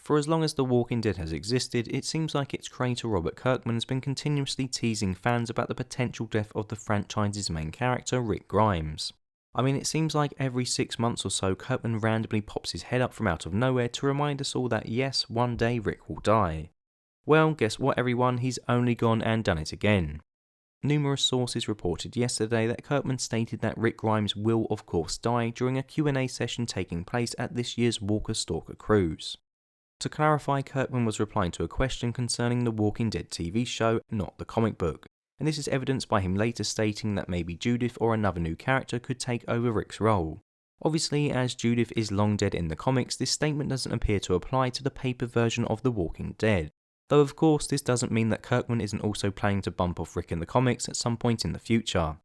For as long as The Walking Dead has existed, it seems like its creator Robert Kirkman has been continuously teasing fans about the potential death of the franchise's main character, Rick Grimes. I mean, it seems like every 6 months or so Kirkman randomly pops his head up from out of nowhere to remind us all that yes, one day Rick will die. Well, guess what everyone, he's only gone and done it again. Numerous sources reported yesterday that Kirkman stated that Rick Grimes will of course die during a Q&A session taking place at this year's Walker Stalker cruise. To clarify, Kirkman was replying to a question concerning the Walking Dead TV show, not the comic book, and this is evidenced by him later stating that maybe Judith or another new character could take over Rick's role. Obviously, as Judith is long dead in the comics, this statement doesn't appear to apply to the paper version of The Walking Dead. Though of course this doesn't mean that Kirkman isn't also planning to bump off Rick in the comics at some point in the future.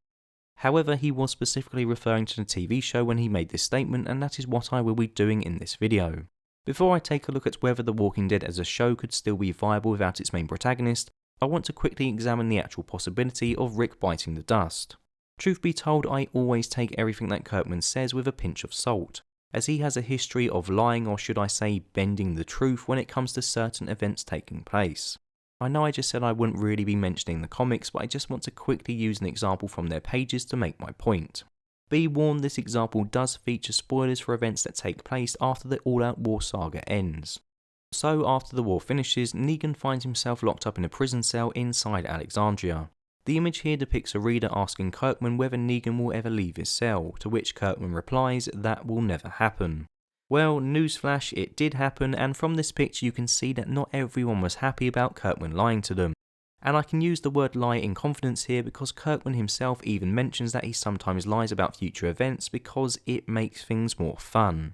However, he was specifically referring to the TV show when he made this statement, and that is what I will be doing in this video. Before I take a look at whether The Walking Dead as a show could still be viable without its main protagonist, I want to quickly examine the actual possibility of Rick biting the dust. Truth be told, I always take everything that Kirkman says with a pinch of salt, as he has a history of lying, or should I say bending the truth, when it comes to certain events taking place. I know I just said I wouldn't really be mentioning the comics, but I just want to quickly use an example from their pages to make my point. Be warned, this example does feature spoilers for events that take place after the all-out war saga ends. So after the war finishes, Negan finds himself locked up in a prison cell inside Alexandria. The image here depicts a reader asking Kirkman whether Negan will ever leave his cell, to which Kirkman replies, "That will never happen." Well, newsflash, it did happen, and from this picture you can see that not everyone was happy about Kirkman lying to them. And I can use the word lie in confidence here because Kirkman himself even mentions that he sometimes lies about future events because it makes things more fun.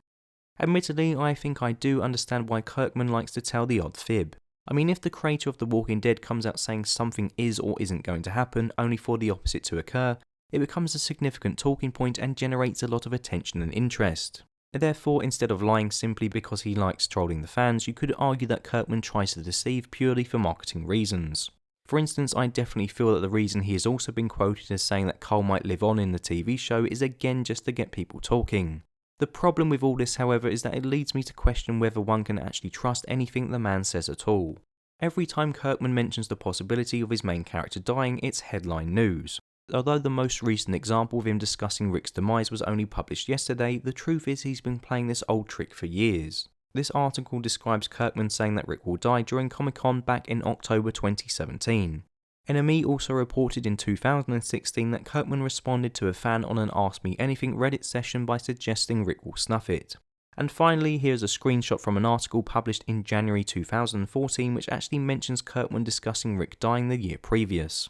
Admittedly, I think I do understand why Kirkman likes to tell the odd fib. I mean, if the creator of The Walking Dead comes out saying something is or isn't going to happen only for the opposite to occur, it becomes a significant talking point and generates a lot of attention and interest. Therefore, instead of lying simply because he likes trolling the fans, you could argue that Kirkman tries to deceive purely for marketing reasons. For instance, I definitely feel that the reason he has also been quoted as saying that Cole might live on in the TV show is again just to get people talking. The problem with all this, however, is that it leads me to question whether one can actually trust anything the man says at all. Every time Kirkman mentions the possibility of his main character dying, it's headline news. Although the most recent example of him discussing Rick's demise was only published yesterday, the truth is he's been playing this old trick for years. This article describes Kirkman saying that Rick will die during Comic-Con back in October 2017. NME also reported in 2016 that Kirkman responded to a fan on an Ask Me Anything Reddit session by suggesting Rick will snuff it. And finally, here's a screenshot from an article published in January 2014 which actually mentions Kirkman discussing Rick dying the year previous.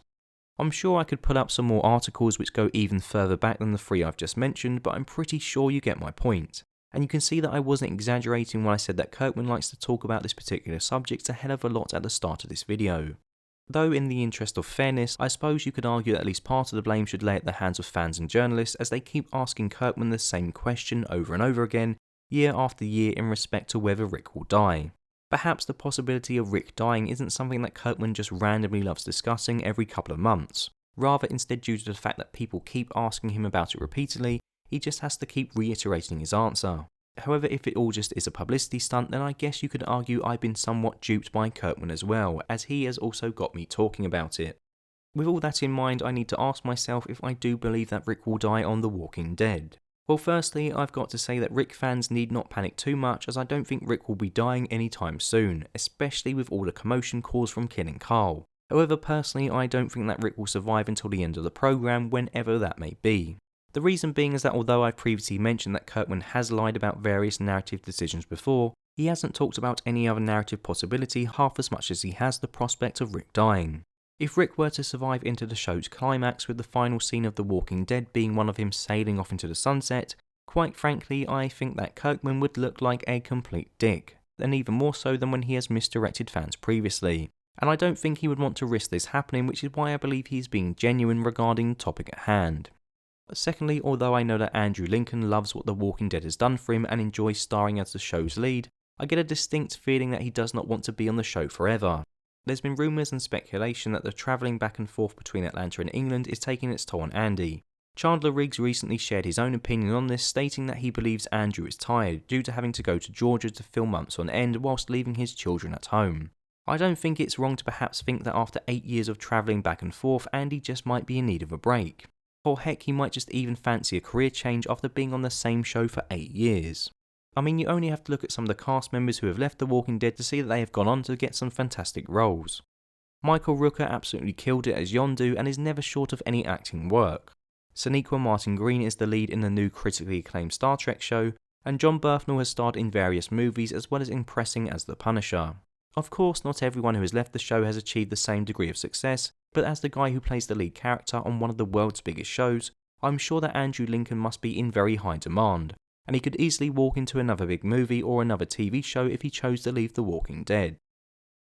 I'm sure I could pull up some more articles which go even further back than the 3 I've just mentioned, but I'm pretty sure you get my point. And you can see that I wasn't exaggerating when I said that Kirkman likes to talk about this particular subject a hell of a lot at the start of this video. Though in the interest of fairness, I suppose you could argue that at least part of the blame should lay at the hands of fans and journalists as they keep asking Kirkman the same question over and over again, year after year, in respect to whether Rick will die. Perhaps the possibility of Rick dying isn't something that Kirkman just randomly loves discussing every couple of months. Rather, instead, due to the fact that people keep asking him about it repeatedly, he just has to keep reiterating his answer. However, if it all just is a publicity stunt, then I guess you could argue I've been somewhat duped by Kirkman as well, as he has also got me talking about it. With all that in mind, I need to ask myself if I do believe that Rick will die on The Walking Dead. Well, firstly, I've got to say that Rick fans need not panic too much, as I don't think Rick will be dying anytime soon, especially with all the commotion caused from killing Carl. However, personally, I don't think that Rick will survive until the end of the program, whenever that may be. The reason being is that although I've previously mentioned that Kirkman has lied about various narrative decisions before, he hasn't talked about any other narrative possibility half as much as he has the prospect of Rick dying. If Rick were to survive into the show's climax, with the final scene of The Walking Dead being one of him sailing off into the sunset, quite frankly I think that Kirkman would look like a complete dick, and even more so than when he has misdirected fans previously. And I don't think he would want to risk this happening, which is why I believe he's being genuine regarding the topic at hand. Secondly, although I know that Andrew Lincoln loves what The Walking Dead has done for him and enjoys starring as the show's lead, I get a distinct feeling that he does not want to be on the show forever. There's been rumours and speculation that the travelling back and forth between Atlanta and England is taking its toll on Andy. Chandler Riggs recently shared his own opinion on this, stating that he believes Andrew is tired due to having to go to Georgia to film months on end whilst leaving his children at home. I don't think it's wrong to perhaps think that after 8 years of travelling back and forth, Andy just might be in need of a break. Or heck, he might just even fancy a career change after being on the same show for 8 years. I mean, you only have to look at some of the cast members who have left The Walking Dead to see that they have gone on to get some fantastic roles. Michael Rooker absolutely killed it as Yondu and is never short of any acting work. Sonequa Martin Green is the lead in the new critically acclaimed Star Trek show, and John Bernthal has starred in various movies as well as impressing as the Punisher. Of course, not everyone who has left the show has achieved the same degree of success, but as the guy who plays the lead character on one of the world's biggest shows, I'm sure that Andrew Lincoln must be in very high demand, and he could easily walk into another big movie or another TV show if he chose to leave The Walking Dead.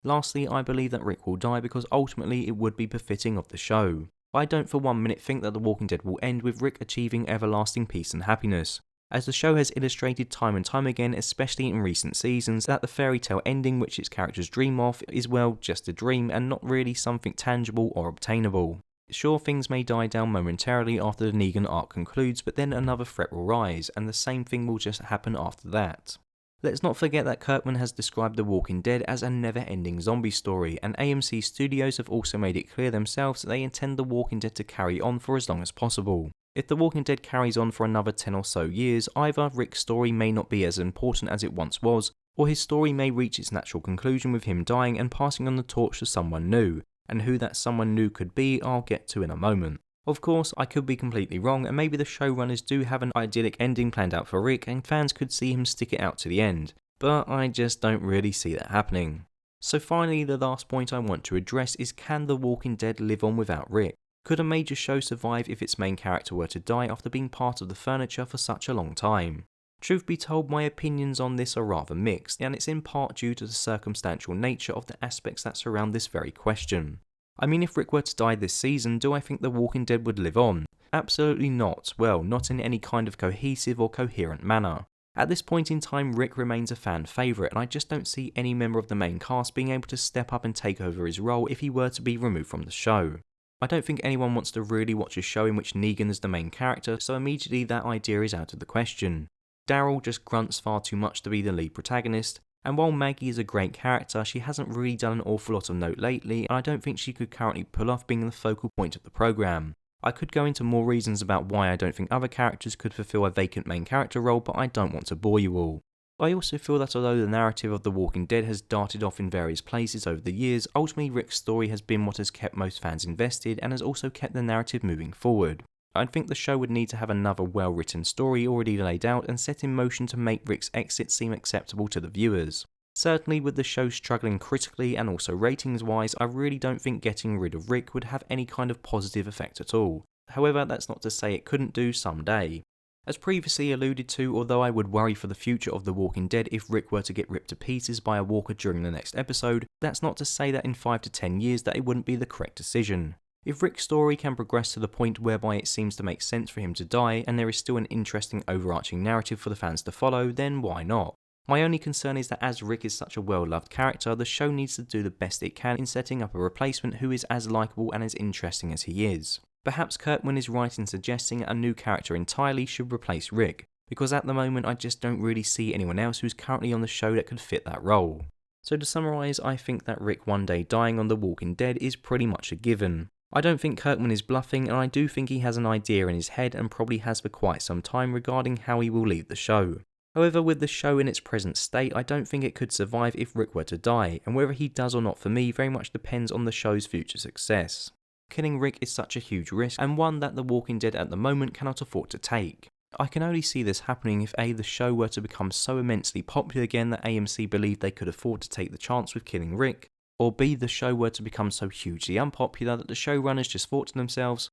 Lastly, I believe that Rick will die because ultimately it would be befitting of the show. I don't for 1 minute think that The Walking Dead will end with Rick achieving everlasting peace and happiness, as the show has illustrated time and time again, especially in recent seasons, that the fairy tale ending which its characters dream of is, well, just a dream and not really something tangible or obtainable. Sure, things may die down momentarily after the Negan arc concludes, but then another threat will rise, and the same thing will just happen after that. Let's not forget that Kirkman has described The Walking Dead as a never-ending zombie story, and AMC Studios have also made it clear themselves that they intend The Walking Dead to carry on for as long as possible. If The Walking Dead carries on for another 10 or so years, either Rick's story may not be as important as it once was, or his story may reach its natural conclusion with him dying and passing on the torch to someone new, and who that someone new could be I'll get to in a moment. Of course, I could be completely wrong, and maybe the showrunners do have an idyllic ending planned out for Rick and fans could see him stick it out to the end, but I just don't really see that happening. So finally, the last point I want to address is, can The Walking Dead live on without Rick? Could a major show survive if its main character were to die after being part of the furniture for such a long time? Truth be told, my opinions on this are rather mixed, and it's in part due to the circumstantial nature of the aspects that surround this very question. I mean, if Rick were to die this season, do I think The Walking Dead would live on? Absolutely not. Well, not in any kind of cohesive or coherent manner. At this point in time, Rick remains a fan favourite, and I just don't see any member of the main cast being able to step up and take over his role if he were to be removed from the show. I don't think anyone wants to really watch a show in which Negan is the main character, so immediately that idea is out of the question. Daryl just grunts far too much to be the lead protagonist, and while Maggie is a great character, she hasn't really done an awful lot of note lately, and I don't think she could currently pull off being the focal point of the programme. I could go into more reasons about why I don't think other characters could fulfill a vacant main character role, but I don't want to bore you all. I also feel that although the narrative of The Walking Dead has darted off in various places over the years, ultimately Rick's story has been what has kept most fans invested and has also kept the narrative moving forward. I think the show would need to have another well-written story already laid out and set in motion to make Rick's exit seem acceptable to the viewers. Certainly with the show struggling critically and also ratings-wise, I really don't think getting rid of Rick would have any kind of positive effect at all. However, that's not to say it couldn't do someday. As previously alluded to, although I would worry for the future of The Walking Dead if Rick were to get ripped to pieces by a walker during the next episode, that's not to say that in 5 to 10 years that it wouldn't be the correct decision. If Rick's story can progress to the point whereby it seems to make sense for him to die and there is still an interesting overarching narrative for the fans to follow, then why not? My only concern is that as Rick is such a well-loved character, the show needs to do the best it can in setting up a replacement who is as likeable and as interesting as he is. Perhaps Kirkman is right in suggesting a new character entirely should replace Rick, because at the moment I just don't really see anyone else who's currently on the show that could fit that role. So to summarise, I think that Rick one day dying on The Walking Dead is pretty much a given. I don't think Kirkman is bluffing, and I do think he has an idea in his head and probably has for quite some time regarding how he will leave the show. However, with the show in its present state, I don't think it could survive if Rick were to die, and whether he does or not for me very much depends on the show's future success. Killing Rick is such a huge risk, and one that The Walking Dead at the moment cannot afford to take. I can only see this happening if A, the show were to become so immensely popular again that AMC believed they could afford to take the chance with killing Rick, or B, the show were to become so hugely unpopular that the showrunners just thought to themselves,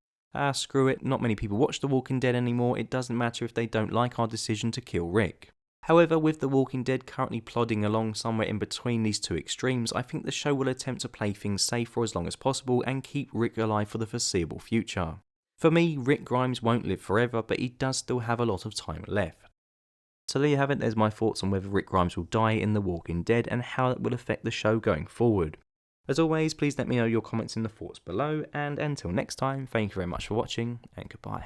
screw it, not many people watch The Walking Dead anymore, it doesn't matter if they don't like our decision to kill Rick. However, with The Walking Dead currently plodding along somewhere in between these two extremes, I think the show will attempt to play things safe for as long as possible and keep Rick alive for the foreseeable future. For me, Rick Grimes won't live forever, but he does still have a lot of time left. So there you have it, there's my thoughts on whether Rick Grimes will die in The Walking Dead and how that will affect the show going forward. As always, please let me know your comments in the thoughts below, and until next time, thank you very much for watching, and goodbye.